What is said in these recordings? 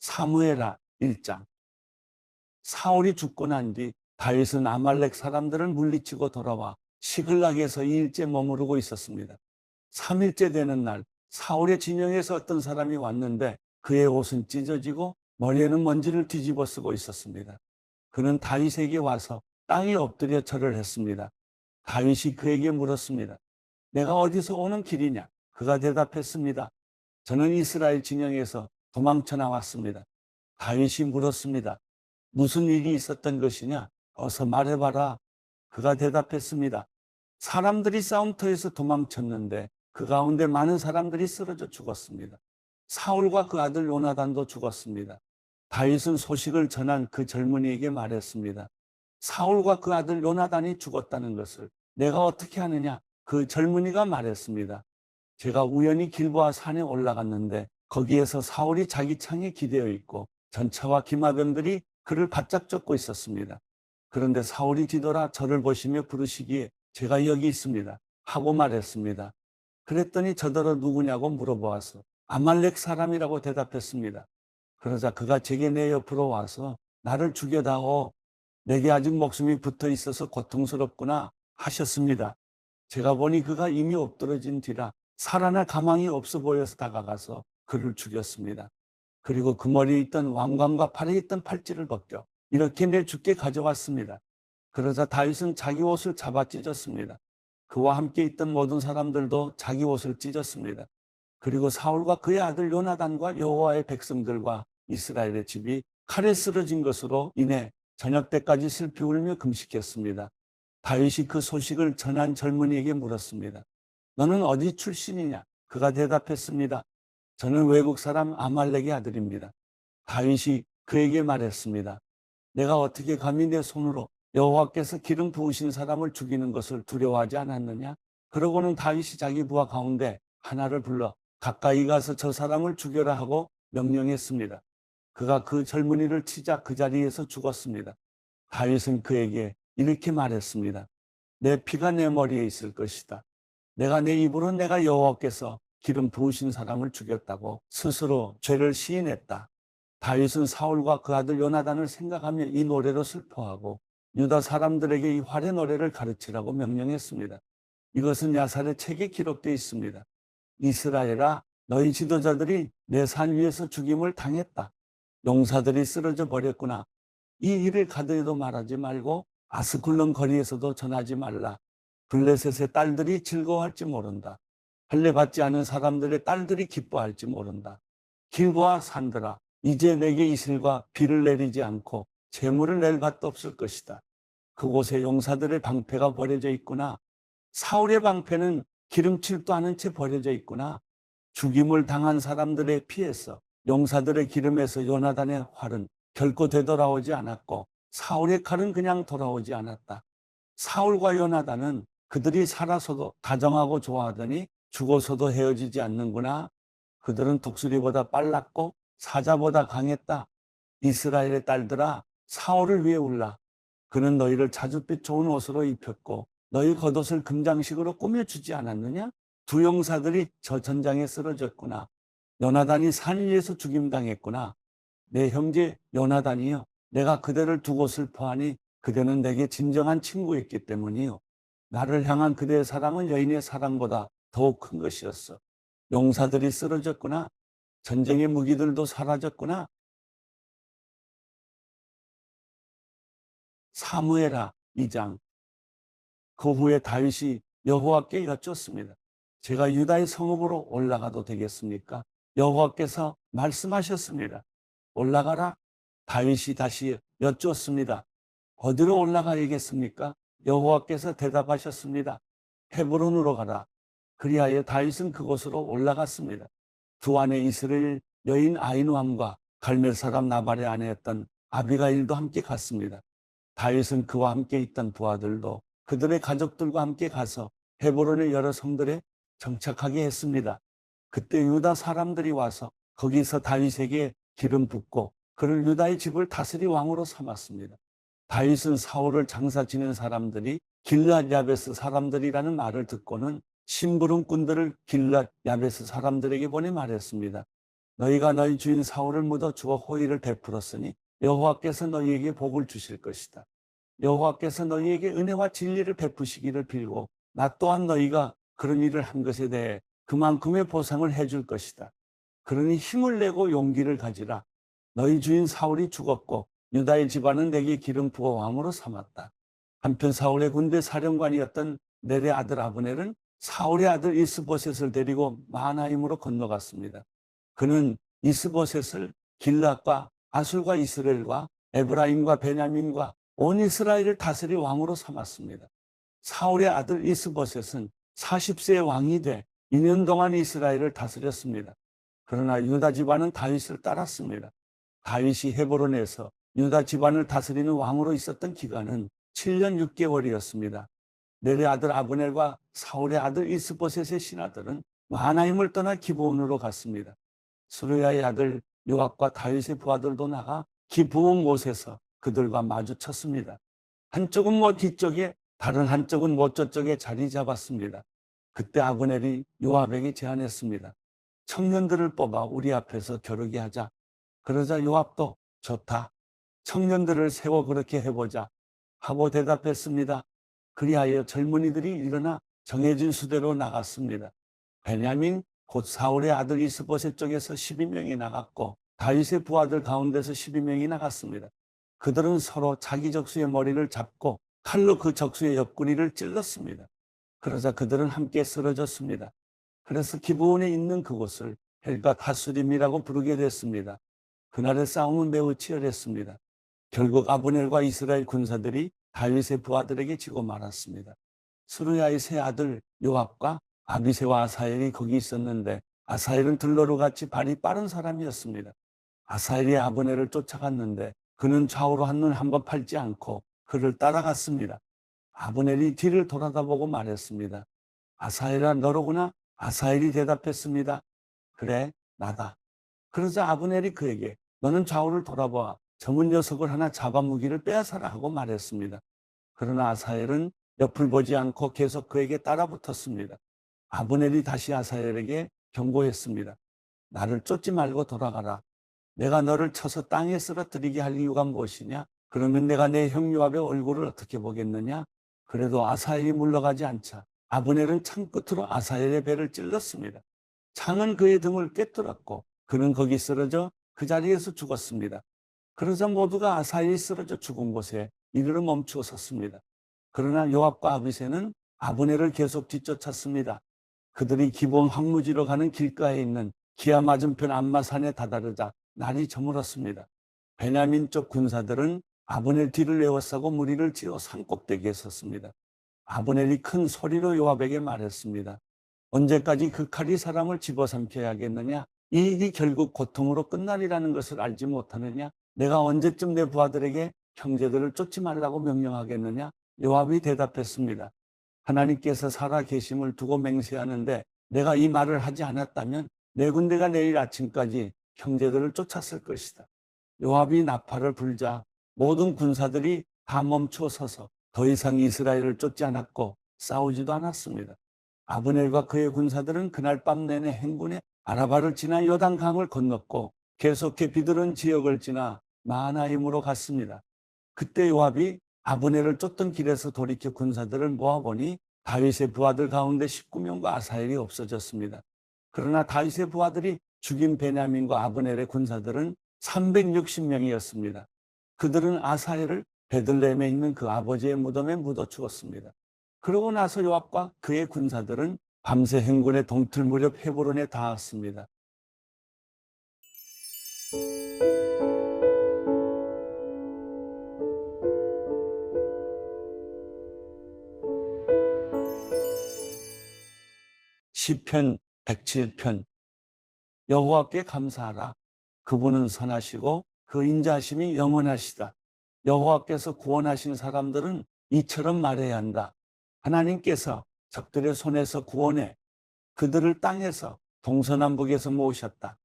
사무엘하 1장. 사울이 죽고 난 뒤 다윗은 아말렉 사람들을 물리치고 돌아와 시글락에서 2일째 머무르고 있었습니다. 3일째 되는 날 사울의 진영에서 어떤 사람이 왔는데 그의 옷은 찢어지고 머리에는 먼지를 뒤집어 쓰고 있었습니다. 그는 다윗에게 와서 땅에 엎드려 절을 했습니다. 다윗이 그에게 물었습니다. 내가 어디서 오는 길이냐? 그가 대답했습니다. 저는 이스라엘 진영에서 도망쳐 나왔습니다. 다윗이 물었습니다. 무슨 일이 있었던 것이냐? 어서 말해봐라. 그가 대답했습니다. 사람들이 싸움터에서 도망쳤는데 그 가운데 많은 사람들이 쓰러져 죽었습니다. 사울과 그 아들 요나단도 죽었습니다. 다윗은 소식을 전한 그 젊은이에게 말했습니다. 사울과 그 아들 요나단이 죽었다는 것을 내가 어떻게 하느냐? 그 젊은이가 말했습니다. 제가 우연히 길보아 산에 올라갔는데 거기에서 사울이 자기 창에 기대어 있고 전차와 기마병들이 그를 바짝 쫓고 있었습니다. 그런데 사울이 뒤돌아 저를 보시며 부르시기에 제가 여기 있습니다 하고 말했습니다. 그랬더니 저더러 누구냐고 물어보아서 아말렉 사람이라고 대답했습니다. 그러자 그가 제게 내 옆으로 와서 나를 죽여다오. 내게 아직 목숨이 붙어 있어서 고통스럽구나 하셨습니다. 제가 보니 그가 이미 엎드러진 뒤라 살아날 가망이 없어 보여서 다가가서 그를 죽였습니다. 그리고 그 머리에 있던 왕관과 팔에 있던 팔찌를 벗겨 이렇게 내 주께 가져왔습니다. 그러자 다윗은 자기 옷을 잡아 찢었습니다. 그와 함께 있던 모든 사람들도 자기 옷을 찢었습니다. 그리고 사울과 그의 아들 요나단과 여호와의 백성들과 이스라엘의 집이 칼에 쓰러진 것으로 인해 저녁 때까지 슬피 울며 금식했습니다. 다윗이 그 소식을 전한 젊은이에게 물었습니다. 너는 어디 출신이냐? 그가 대답했습니다. 저는 외국 사람 아말렉의 아들입니다. 다윗이 그에게 말했습니다. 내가 어떻게 감히 내 손으로 여호와께서 기름 부으신 사람을 죽이는 것을 두려워하지 않았느냐? 그러고는 다윗이 자기 부하 가운데 하나를 불러 가까이 가서 저 사람을 죽여라 하고 명령했습니다. 그가 그 젊은이를 치자 그 자리에서 죽었습니다. 다윗은 그에게 이렇게 말했습니다. 내 피가 내 머리에 있을 것이다. 내가 내 입으로 내가 여호와께서 기름 부으신 사람을 죽였다고 스스로 죄를 시인했다. 다윗은 사울과 그 아들 요나단을 생각하며 이 노래로 슬퍼하고 유다 사람들에게 이 활의 노래를 가르치라고 명령했습니다. 이것은 야살의 책에 기록되어 있습니다. 이스라엘아, 너희 지도자들이 내 산 위에서 죽임을 당했다. 용사들이 쓰러져 버렸구나. 이 일을 가드에도 말하지 말고 아스클론 거리에서도 전하지 말라. 블레셋의 딸들이 즐거워할지 모른다. 할례 받지 않은 사람들의 딸들이 기뻐할지 모른다. 길보아 산들아, 이제 내게 이슬과 비를 내리지 않고 재물을 낼 밭도 없을 것이다. 그곳에 용사들의 방패가 버려져 있구나. 사울의 방패는 기름칠도 않은 채 버려져 있구나. 죽임을 당한 사람들의 피에서 용사들의 기름에서 요나단의 활은 결코 되돌아오지 않았고 사울의 칼은 그냥 돌아오지 않았다. 사울과 요나단은 그들이 살아서도 다정하고 좋아하더니 죽어서도 헤어지지 않는구나. 그들은 독수리보다 빨랐고 사자보다 강했다. 이스라엘의 딸들아, 사울을 위해 울라. 그는 너희를 자줏빛 좋은 옷으로 입혔고 너희 겉옷을 금장식으로 꾸며주지 않았느냐? 두 용사들이 저 전장에 쓰러졌구나. 요나단이 산 위에서 죽임당했구나. 내 형제 요나단이여, 내가 그대를 두고 슬퍼하니 그대는 내게 진정한 친구였기 때문이요. 나를 향한 그대의 사랑은 여인의 사랑보다 더욱 큰 것이었어. 용사들이 쓰러졌구나. 전쟁의 무기들도 사라졌구나. 사무엘하 2장. 그 후에 다윗이 여호와께 여쭙습니다. 제가 유다의 성읍으로 올라가도 되겠습니까? 여호와께서 말씀하셨습니다. 올라가라. 다윗이 다시 여쭈었습니다. 어디로 올라가야겠습니까? 여호와께서 대답하셨습니다. 헤브론으로 가라. 그리하여 다윗은 그곳으로 올라갔습니다. 두 아내 이스라엘 여인 아히노함과 갈멜 사람 나발의 아내였던 아비가일도 함께 갔습니다. 다윗은 그와 함께 있던 부하들도 그들의 가족들과 함께 가서 헤브론의 여러 성들에 정착하게 했습니다. 그때 유다 사람들이 와서 거기서 다윗에게 기름 붓고 그를 유다의 집을 다스리 왕으로 삼았습니다. 다윗은 사울을 장사 지낸 사람들이 길앗 야베스 사람들이라는 말을 듣고는 심부름꾼들을 길앗 야베스 사람들에게 보내 말했습니다. 너희가 너희 주인 사울을 묻어 주어 호의를 베풀었으니 여호와께서 너희에게 복을 주실 것이다. 여호와께서 너희에게 은혜와 진리를 베푸시기를 빌고 나 또한 너희가 그런 일을 한 것에 대해 그만큼의 보상을 해줄 것이다. 그러니 힘을 내고 용기를 가지라. 너희 주인 사울이 죽었고 유다의 집안은 내게 기름 부어 왕으로 삼았다. 한편 사울의 군대 사령관이었던 넬의 아들 아브넬은 사울의 아들 이스보셋을 데리고 마하나임으로 건너갔습니다. 그는 이스보셋을 길앗과 아술과 이스라엘과 에브라임과 베냐민과 온 이스라엘을 다스릴 왕으로 삼았습니다. 사울의 아들 이스보셋은 40세의 왕이 돼 2년 동안 이스라엘을 다스렸습니다. 그러나 유다 집안은 다윗을 따랐습니다. 다윗이 헤브론에서 유다 집안을 다스리는 왕으로 있었던 기간은 7년 6개월이었습니다. 넬의 아들 아브넬과 사울의 아들 이스보셋의 신하들은 마하나임을 떠나 기브온으로 갔습니다. 스루야의 아들 요압과 다윗의 부하들도 나가 기브온 못에서 그들과 마주쳤습니다. 한쪽은 뭐 뒤쪽에 다른 한쪽은 뭐 저쪽에 자리 잡았습니다. 그때 아브넬이 요압에게 제안했습니다. 청년들을 뽑아 우리 앞에서 겨루게 하자. 그러자 요압도 좋다. 청년들을 세워 그렇게 해보자 하고 대답했습니다. 그리하여 젊은이들이 일어나 정해진 수대로 나갔습니다. 베냐민 곧 사울의 아들 이스보셋 쪽에서 12명이 나갔고 다윗의 부하들 가운데서 12명이 나갔습니다. 그들은 서로 자기 적수의 머리를 잡고 칼로 그 적수의 옆구리를 찔렀습니다. 그러자 그들은 함께 쓰러졌습니다. 그래서 기브온에 있는 그곳을 헬갓 하수림이라고 부르게 됐습니다. 그날의 싸움은 매우 치열했습니다. 결국 아브넬과 이스라엘 군사들이 다윗의 부하들에게 지고 말았습니다. 스루야의 세 아들 요압과 아비새와 아사엘이 거기 있었는데 아사엘은 들러루같이 발이 빠른 사람이었습니다. 아사엘이 아브넬을 쫓아갔는데 그는 좌우로 한눈 한번 팔지 않고 그를 따라갔습니다. 아브넬이 뒤를 돌아다보고 말했습니다. 아사엘아 너로구나. 아사엘이 대답했습니다. 그래 나다. 그러자 아브넬이 그에게 너는 좌우를 돌아보아 젊은 녀석을 하나 잡아무기를 빼앗아라 하고 말했습니다. 그러나 아사엘은 옆을 보지 않고 계속 그에게 따라붙었습니다. 아브넬이 다시 아사엘에게 경고했습니다. 나를 쫓지 말고 돌아가라. 내가 너를 쳐서 땅에 쓰러뜨리게 할 이유가 무엇이냐? 그러면 내가 내 형 요압의 얼굴을 어떻게 보겠느냐? 그래도 아사엘이 물러가지 않자 아브넬은 창 끝으로 아사엘의 배를 찔렀습니다. 창은 그의 등을 꿰뚫었고 그는 거기 쓰러져 그 자리에서 죽었습니다. 그러자 모두가 아사엘이 쓰러져 죽은 곳에 이르러 멈추어 섰습니다. 그러나 요압과 아비새는 아브넬을 계속 뒤쫓았습니다. 그들이 기브온 황무지로 가는 길가에 있는 기아 맞은편 암마산에 다다르자 날이 저물었습니다. 베냐민 쪽 군사들은 아브넬 뒤를 에워싸고 무리를 지어 산꼭대기에 섰습니다. 아브넬이 큰 소리로 요압에게 말했습니다. 언제까지 그 칼이 사람을 집어삼켜야겠느냐? 이 일이 결국 고통으로 끝나리라는 것을 알지 못하느냐? 내가 언제쯤 내 부하들에게 형제들을 쫓지 말라고 명령하겠느냐? 요압이 대답했습니다. 하나님께서 살아 계심을 두고 맹세하는데 내가 이 말을 하지 않았다면 내 군대가 내일 아침까지 형제들을 쫓았을 것이다. 요압이 나팔을 불자 모든 군사들이 다 멈춰 서서 더 이상 이스라엘을 쫓지 않았고 싸우지도 않았습니다. 아브넬과 그의 군사들은 그날 밤 내내 행군에 아라바를 지나 요단강을 건넜고 계속해 비들은 지역을 지나 마하나임으로 갔습니다. 그때 요압이 아브넬을 쫓던 길에서 돌이켜 군사들을 모아보니 다윗의 부하들 가운데 19명과 아사엘이 없어졌습니다. 그러나 다윗의 부하들이 죽인 베냐민과 아브넬의 군사들은 360명이었습니다. 그들은 아사엘을 베들레헴에 있는 그 아버지의 무덤에 묻어 죽었습니다. 그러고 나서 요압과 그의 군사들은 밤새 행군에 동틀 무렵 헤브론에 닿았습니다. 시편 107편. 여호와께 감사하라. 그분은 선하시고 그 인자하심이 영원하시다. 여호와께서 구원하신 사람들은 이처럼 말해야 한다. 하나님께서 적들의 손에서 구원해 그들을 땅에서 동서남북에서 모으셨다.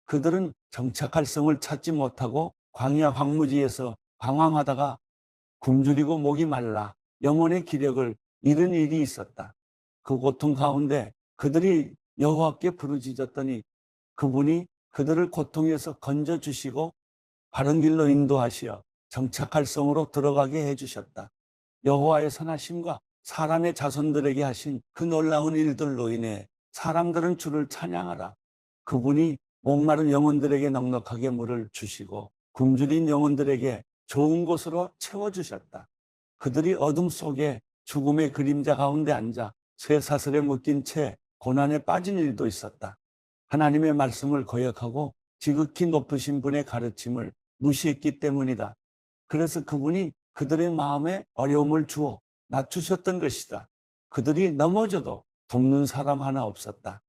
그들은 정착할 성을 찾지 못하고 광야 황무지에서 방황하다가 굶주리고 목이 말라 영혼의 기력을 잃은 일이 있었다. 그 고통 가운데 그들이 여호와께 부르짖었더니 그분이 그들을 고통에서 건져주시고 바른 길로 인도하시어 정착할 성으로 들어가게 해주셨다. 여호와의 선하심과 사람의 자손들에게 하신 그 놀라운 일들로 인해 사람들은 주를 찬양하라. 그분이 목마른 영혼들에게 넉넉하게 물을 주시고 굶주린 영혼들에게 좋은 곳으로 채워주셨다. 그들이 어둠 속에 죽음의 그림자 가운데 앉아 쇠사슬에 묶인 채 고난에 빠진 일도 있었다. 하나님의 말씀을 거역하고 지극히 높으신 분의 가르침을 무시했기 때문이다. 그래서 그분이 그들의 마음에 어려움을 주어 낮추셨던 것이다. 그들이 넘어져도 돕는 사람 하나 없었다.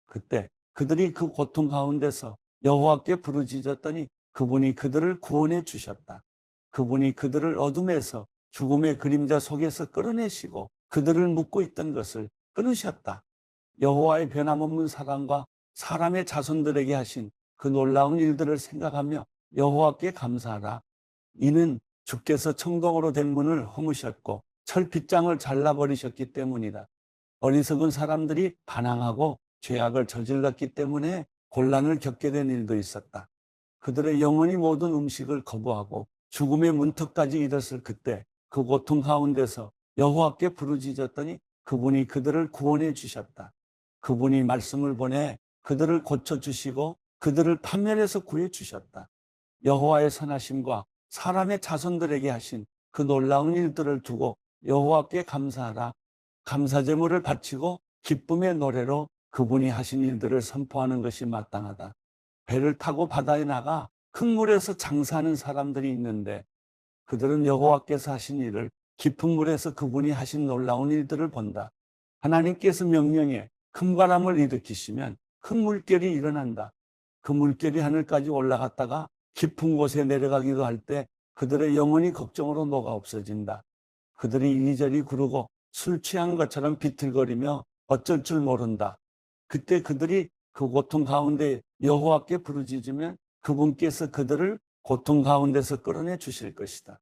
그때 그들이 그 고통 가운데서 여호와께 부르짖었더니 그분이 그들을 구원해 주셨다. 그분이 그들을 어둠에서 죽음의 그림자 속에서 끌어내시고 그들을 묶고 있던 것을 끊으셨다. 여호와의 변함없는 사랑과 사람의 자손들에게 하신 그 놀라운 일들을 생각하며 여호와께 감사하라. 이는 주께서 청동으로 된 문을 허무셨고 철빗장을 잘라버리셨기 때문이다. 어리석은 사람들이 반항하고 죄악을 저질렀기 때문에 곤란을 겪게 된 일도 있었다. 그들의 영혼이 모든 음식을 거부하고 죽음의 문턱까지 이르렀을 그때 그 고통 가운데서 여호와께 부르짖었더니 그분이 그들을 구원해 주셨다. 그분이 말씀을 보내 그들을 고쳐주시고 그들을 판멸해서 구해 주셨다. 여호와의 선하심과 사람의 자손들에게 하신 그 놀라운 일들을 두고 여호와께 감사하라. 감사 제물을 바치고 기쁨의 노래로 그분이 하신 일들을 선포하는 것이 마땅하다. 배를 타고 바다에 나가 큰 물에서 장사하는 사람들이 있는데 그들은 여호와께서 하신 일을 깊은 물에서 그분이 하신 놀라운 일들을 본다. 하나님께서 명령해 큰 바람을 일으키시면 큰 물결이 일어난다. 그 물결이 하늘까지 올라갔다가 깊은 곳에 내려가기도 할 때 그들의 영혼이 걱정으로 녹아 없어진다. 그들이 이리저리 구르고 술 취한 것처럼 비틀거리며 어쩔 줄 모른다. 그때 그들이 그 고통 가운데 여호와께 부르짖으면 그분께서 그들을 고통 가운데서 끌어내 주실 것이다.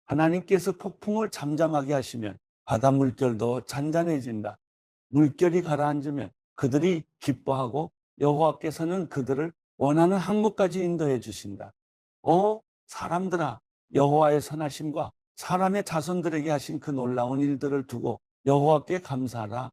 하나님께서 폭풍을 잠잠하게 하시면 바다 물결도 잔잔해진다. 물결이 가라앉으면 그들이 기뻐하고 여호와께서는 그들을 원하는 항구까지 인도해 주신다. 오 사람들아, 여호와의 선하심과 사람의 자손들에게 하신 그 놀라운 일들을 두고 여호와께 감사하라.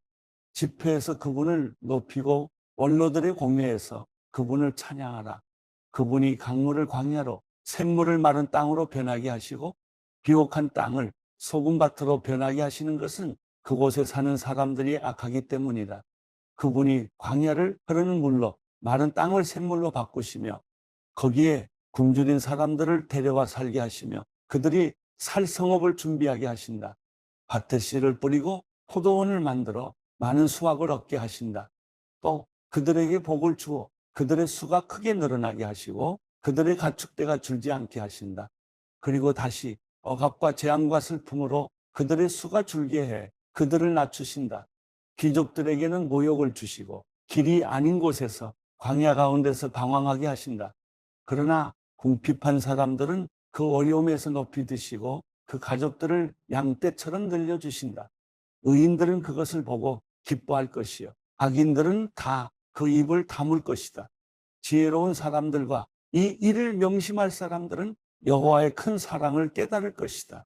집회에서 그분을 높이고 원로들의 공회에서 그분을 찬양하라. 그분이 강물을 광야로 샘물을 마른 땅으로 변하게 하시고 비옥한 땅을 소금밭으로 변하게 하시는 것은 그곳에 사는 사람들이 악하기 때문이다. 그분이 광야를 흐르는 물로 마른 땅을 샘물로 바꾸시며 거기에 굶주린 사람들을 데려와 살게 하시며 그들이 살 성읍을 준비하게 하신다. 밭에 씨를 뿌리고 포도원을 만들어 많은 수확을 얻게 하신다. 또 그들에게 복을 주어 그들의 수가 크게 늘어나게 하시고 그들의 가축대가 줄지 않게 하신다. 그리고 다시 억압과 재앙과 슬픔으로 그들의 수가 줄게 해 그들을 낮추신다. 귀족들에게는 모욕을 주시고 길이 아닌 곳에서 광야 가운데서 방황하게 하신다. 그러나 궁핍한 사람들은 그 어려움에서 높이 드시고 그 가족들을 양떼처럼 늘려주신다. 의인들은 그것을 보고 기뻐할 것이요 악인들은 다 그 입을 다물 것이다. 지혜로운 사람들과 이 일을 명심할 사람들은 여호와의 큰 사랑을 깨달을 것이다.